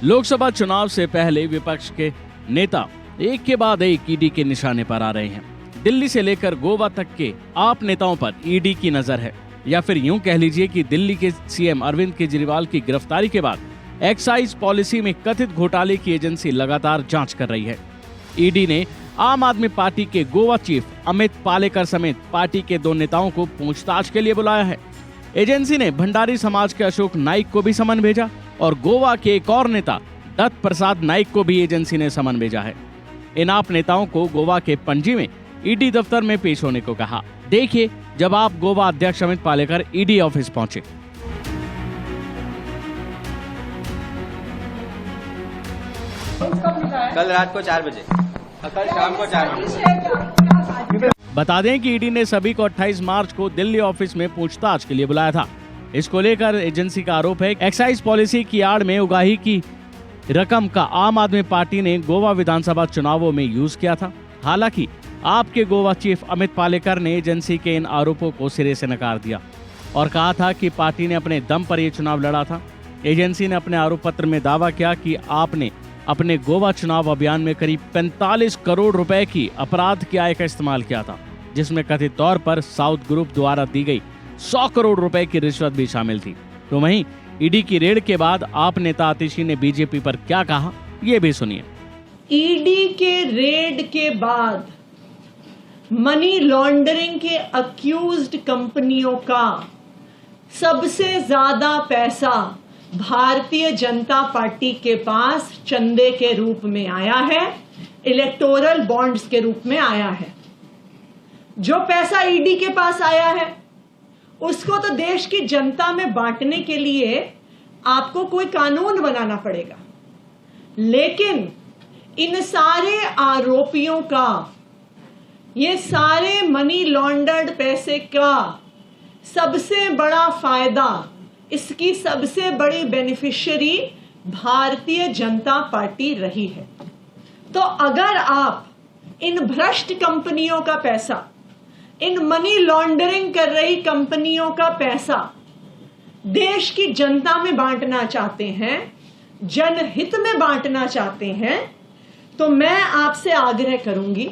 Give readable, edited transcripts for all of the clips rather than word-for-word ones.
लोकसभा चुनाव से पहले विपक्ष के नेता एक के बाद एक ईडी के निशाने पर आ रहे हैं। दिल्ली से लेकर गोवा तक के आप नेताओं पर ईडी की नजर है, या फिर यूं कह लीजिए कि दिल्ली के सीएम अरविंद केजरीवाल की गिरफ्तारी के बाद एक्साइज पॉलिसी में कथित घोटाले की एजेंसी लगातार जांच कर रही है। ईडी ने आम आदमी पार्टी के गोवा चीफ अमित पालेकर समेत पार्टी के 2 नेताओं को पूछताछ के लिए बुलाया है। एजेंसी ने भंडारी समाज के अशोक नाइक को भी समन भेजा और गोवा के एक और नेता दत्त प्रसाद नाइक को भी एजेंसी ने समन भेजा है। इन आप नेताओं को गोवा के पणजी में ईडी दफ्तर में पेश होने को कहा। देखिए जब आप गोवा अध्यक्ष अमित पालेकर ईडी ऑफिस पहुंचे। कल रात को 4 बजे, कल शाम को 4 बजे। बता दें कि ईडी ने सभी को 28 मार्च को दिल्ली ऑफिस में पूछताछ के लिए बुलाया था। इसको लेकर एजेंसी का आरोप है एक्साइज पॉलिसी की आड़ में उगाही की रकम का आम आदमी पार्टी ने गोवा विधानसभा चुनावों में यूज किया था। हालांकि आपके गोवा चीफ अमित पालेकर ने एजेंसी के इन आरोपों को सिरे से नकार दिया और कहा था कि पार्टी ने अपने दम पर ये चुनाव लड़ा था। एजेंसी ने अपने आरोप पत्र में दावा किया कि आपने अपने गोवा चुनाव अभियान में करीब 45 करोड़ रुपए की अपराध की आय का इस्तेमाल किया था, जिसमें कथित तौर पर साउथ ग्रुप द्वारा दी गई 100 करोड़ रुपए की रिश्वत भी शामिल थी। तो वहीं ईडी की रेड के बाद आप नेता आतिशी ने बीजेपी पर क्या कहा, ये भी सुनिए। ईडी के रेड के बाद मनी लॉन्ड्रिंग के अक्यूज्ड कंपनियों का सबसे ज्यादा पैसा भारतीय जनता पार्टी के पास चंदे के रूप में आया है, इलेक्टोरल बॉन्ड्स के रूप में आया है। जो पैसा ईडी के पास आया है उसको तो देश की जनता में बांटने के लिए आपको कोई कानून बनाना पड़ेगा, लेकिन इन सारे आरोपियों का, ये सारे मनी लॉन्डर्ड पैसे का सबसे बड़ा फायदा, इसकी सबसे बड़ी बेनिफिशियरी भारतीय जनता पार्टी रही है। तो अगर आप इन भ्रष्ट कंपनियों का पैसा, इन मनी लॉन्ड्रिंग कर रही कंपनियों का पैसा देश की जनता में बांटना चाहते हैं, जनहित में बांटना चाहते हैं, तो मैं आपसे आग्रह करूंगी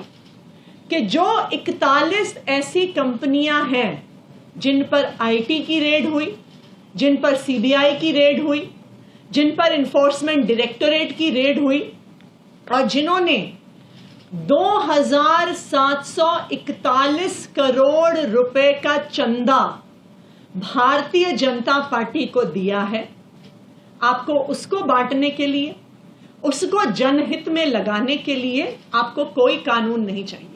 कि जो 41 ऐसी कंपनियां हैं जिन पर आईटी की रेड हुई, जिन पर सीबीआई की रेड हुई, जिन पर इन्फोर्समेंट डायरेक्टोरेट की रेड हुई और जिन्होंने 2741 करोड़ रुपए का चंदा भारतीय जनता पार्टी को दिया है, आपको उसको बांटने के लिए, उसको जनहित में लगाने के लिए आपको कोई कानून नहीं चाहिए।